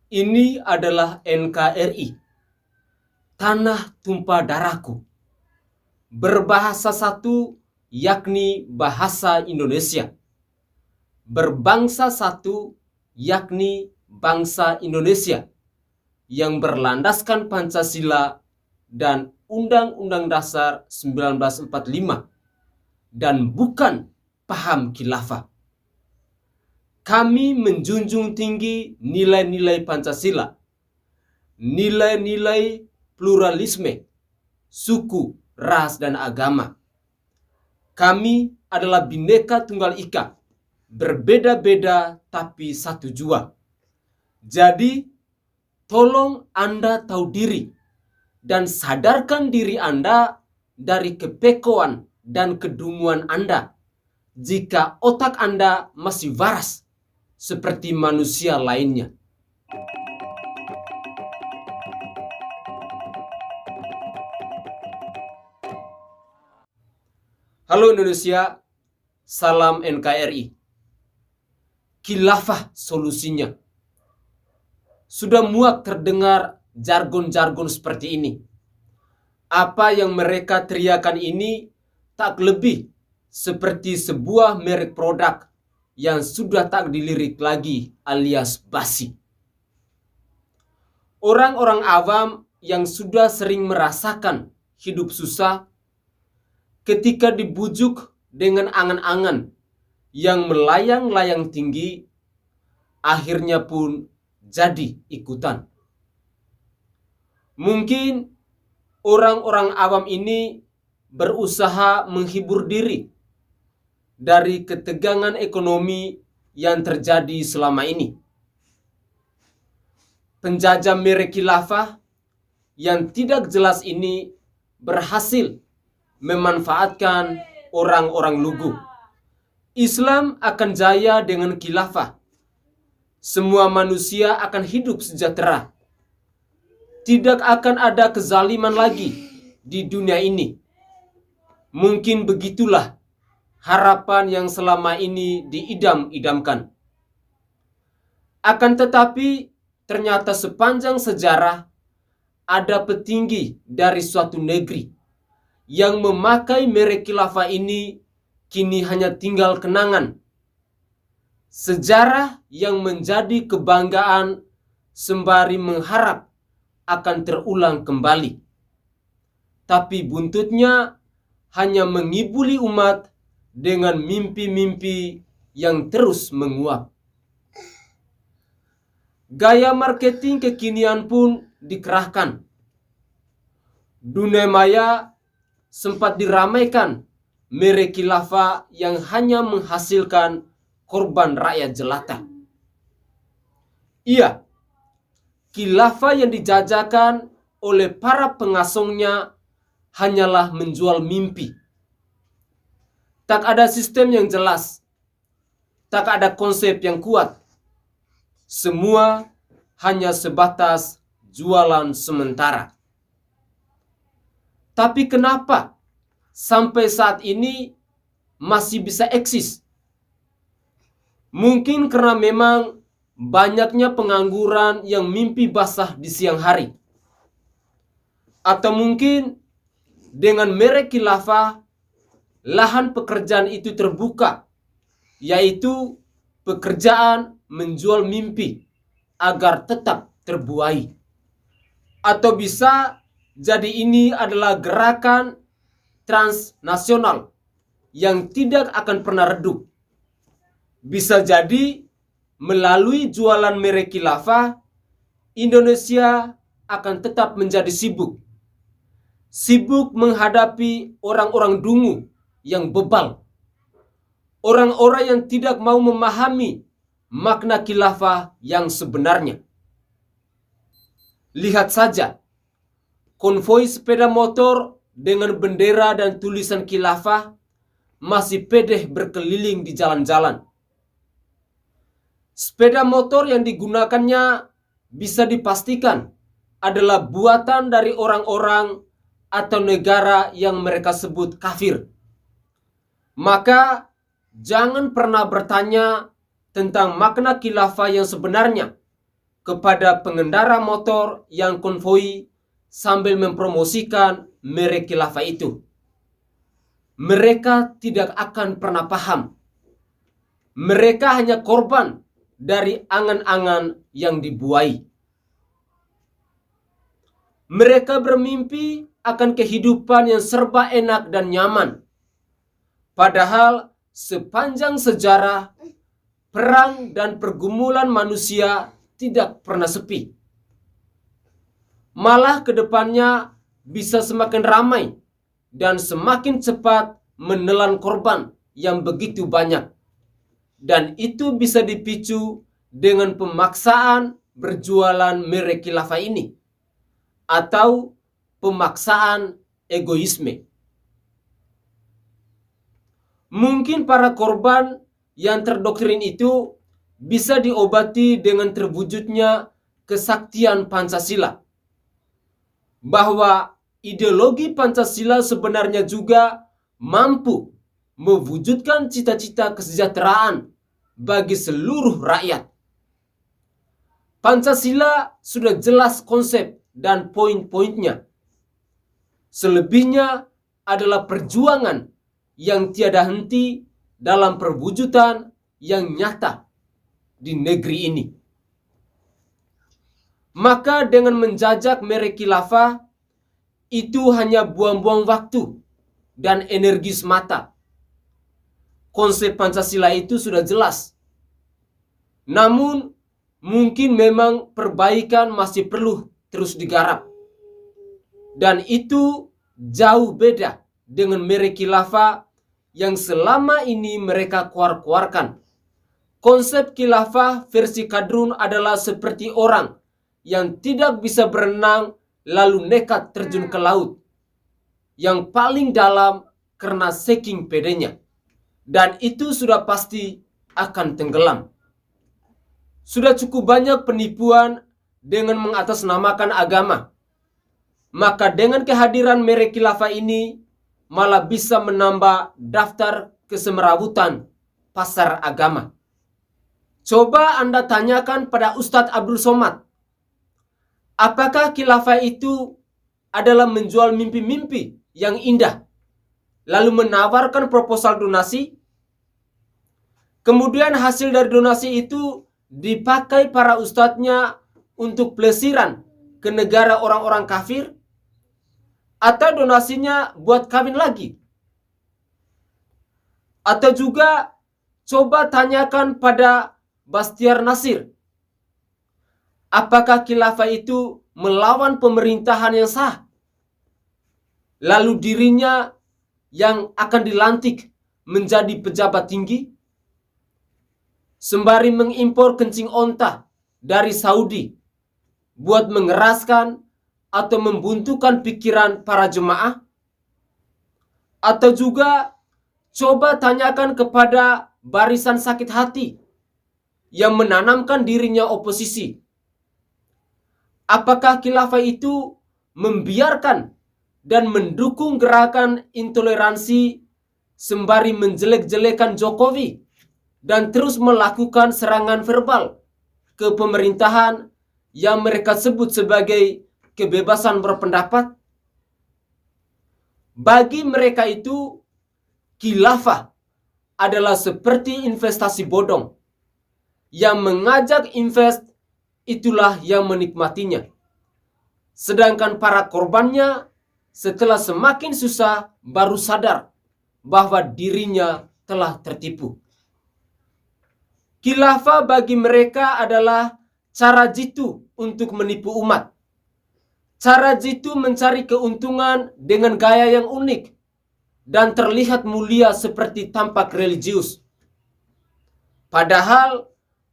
Ini adalah NKRI, Tanah Tumpah Darahku. Berbahasa satu, yakni bahasa Indonesia. Berbangsa satu, yakni bangsa Indonesia, yang berlandaskan Pancasila dan Undang-Undang Dasar 1945, dan bukan paham khilafah. Kami menjunjung tinggi nilai-nilai Pancasila, nilai-nilai pluralisme, suku, ras, dan agama. Kami adalah Bhinneka Tunggal Ika, berbeda-beda tapi satu jua. Jadi, tolong Anda tahu diri dan sadarkan diri Anda dari kepekoan dan kedunguan Anda jika otak Anda masih waras seperti manusia lainnya. Halo Indonesia, salam NKRI. Khilafah solusinya. Sudah muak terdengar jargon-jargon seperti ini. Apa yang mereka teriakan ini tak lebih seperti sebuah merek produk yang sudah tak dilirik lagi alias basi. Orang-orang awam yang sudah sering merasakan hidup susah ketika dibujuk dengan angan-angan yang melayang-layang tinggi, akhirnya pun jadi ikutan. Mungkin orang-orang awam ini berusaha menghibur diri dari ketegangan ekonomi yang terjadi selama ini. Penjajah merek khilafah yang tidak jelas ini berhasil memanfaatkan orang-orang lugu. Islam akan jaya dengan khilafah. Semua manusia akan hidup sejahtera. Tidak akan ada kezaliman lagi di dunia ini. Mungkin begitulah harapan yang selama ini diidam-idamkan. Akan tetapi, ternyata sepanjang sejarah ada petinggi dari suatu negeri yang memakai merek khilafah ini kini hanya tinggal kenangan. Sejarah yang menjadi kebanggaan sembari mengharap akan terulang kembali. Tapi buntutnya hanya mengibuli umat dengan mimpi-mimpi yang terus menguap. Gaya marketing kekinian pun dikerahkan. Dunia maya sempat diramaikan merek khilafah yang hanya menghasilkan korban rakyat jelata. Iya, khilafah yang dijajakan oleh para pengasongnya hanyalah menjual mimpi. Tak ada sistem yang jelas, tak ada konsep yang kuat. Semua hanya sebatas jualan sementara. Tapi kenapa sampai saat ini masih bisa eksis? Mungkin karena memang banyaknya pengangguran yang mimpi basah di siang hari. Atau mungkin dengan merek khilafah, lahan pekerjaan itu terbuka, yaitu pekerjaan menjual mimpi agar tetap terbuai. Atau bisa jadi ini adalah gerakan transnasional yang tidak akan pernah redup. Bisa jadi melalui jualan merek khilafah, Indonesia akan tetap menjadi sibuk. Sibuk menghadapi orang-orang dungu yang bebal. Orang-orang yang tidak mau memahami makna khilafah yang sebenarnya. Lihat saja, konvoi sepeda motor dengan bendera dan tulisan khilafah masih pedeh berkeliling di jalan-jalan. Sepeda motor yang digunakannya bisa dipastikan adalah buatan dari orang-orang atau negara yang mereka sebut kafir. Maka jangan pernah bertanya tentang makna khilafah yang sebenarnya kepada pengendara motor yang konvoi sambil mempromosikan merek khilafah itu. Mereka tidak akan pernah paham. Mereka hanya korban dari angan-angan yang dibuai. Mereka bermimpi akan kehidupan yang serba enak dan nyaman. Padahal sepanjang sejarah, perang dan pergumulan manusia tidak pernah sepi. Malah ke depannya bisa semakin ramai dan semakin cepat menelan korban yang begitu banyak. Dan itu bisa dipicu dengan pemaksaan berjualan merek khilafah ini atau pemaksaan egoisme. Mungkin para korban yang terdoktrin itu bisa diobati dengan terwujudnya kesaktian Pancasila. Bahwa ideologi Pancasila sebenarnya juga mampu mewujudkan cita-cita kesejahteraan bagi seluruh rakyat. Pancasila sudah jelas konsep dan poin-poinnya. Selebihnya adalah perjuangan yang tiada henti dalam perwujudan yang nyata di negeri ini. Maka dengan menjajak merek khilafah itu hanya buang-buang waktu dan energi semata. Konsep Pancasila itu sudah jelas. Namun mungkin memang perbaikan masih perlu terus digarap. Dan itu jauh beda dengan merek khilafah yang selama ini mereka keluarkan. Konsep khilafah versi Kadrun adalah seperti orang yang tidak bisa berenang lalu nekat terjun ke laut yang paling dalam karena saking pedenya. Dan itu sudah pasti akan tenggelam. Sudah cukup banyak penipuan dengan mengatasnamakan agama. Maka dengan kehadiran merek khilafah ini malah bisa menambah daftar kesemerawutan pasar agama. Coba Anda tanyakan pada Ustadz Abdul Somad, apakah khilafah itu adalah menjual mimpi-mimpi yang indah, lalu menawarkan proposal donasi? Kemudian hasil dari donasi itu dipakai para ustadznya untuk pelesiran ke negara orang-orang kafir? Atau donasinya buat kawin lagi? Atau juga coba tanyakan pada Bastiar Nasir, apakah khilafah itu melawan pemerintahan yang sah? Lalu dirinya yang akan dilantik menjadi pejabat tinggi? Sembari mengimpor kencing onta dari Saudi buat mengeraskan atau membuntukan pikiran para jemaah? Atau juga coba tanyakan kepada barisan sakit hati yang menanamkan dirinya oposisi, apakah khilafah itu membiarkan dan mendukung gerakan intoleransi sembari menjelek-jelekan Jokowi dan terus melakukan serangan verbal ke pemerintahan yang mereka sebut sebagai kebebasan berpendapat? Bagi mereka itu, khilafah adalah seperti investasi bodong yang mengajak invest, itulah yang menikmatinya. Sedangkan para korbannya setelah semakin susah baru sadar bahwa dirinya telah tertipu. Khilafah bagi mereka adalah cara jitu untuk menipu umat. Cara jitu mencari keuntungan dengan gaya yang unik dan terlihat mulia seperti tampak religius. Padahal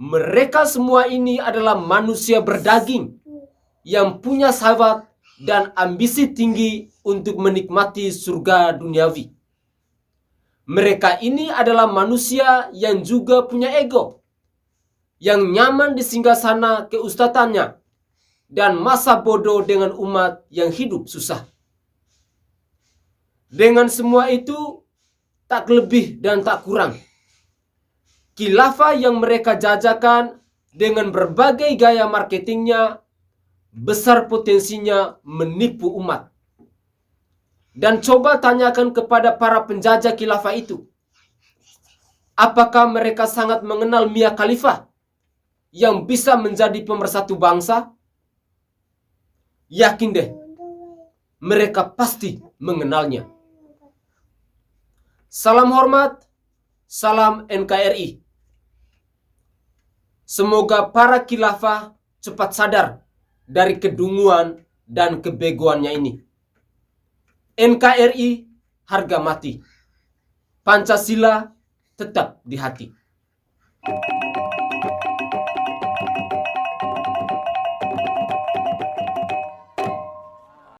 mereka semua ini adalah manusia berdaging yang punya syahwat dan ambisi tinggi untuk menikmati surga duniawi. Mereka ini adalah manusia yang juga punya ego, yang nyaman di singgasana keustatannya dan masa bodoh dengan umat yang hidup susah. Dengan semua itu, tak lebih dan tak kurang, khilafah yang mereka jajakan dengan berbagai gaya marketingnya, besar potensinya menipu umat. Dan coba tanyakan kepada para penjajah khilafah itu, apakah mereka sangat mengenal Mia Khalifah yang bisa menjadi pemersatu bangsa? Yakin deh, mereka pasti mengenalnya. Salam hormat, salam NKRI. Semoga para khilafah cepat sadar dari kedunguan dan kebegoannya ini. NKRI harga mati. Pancasila tetap di hati.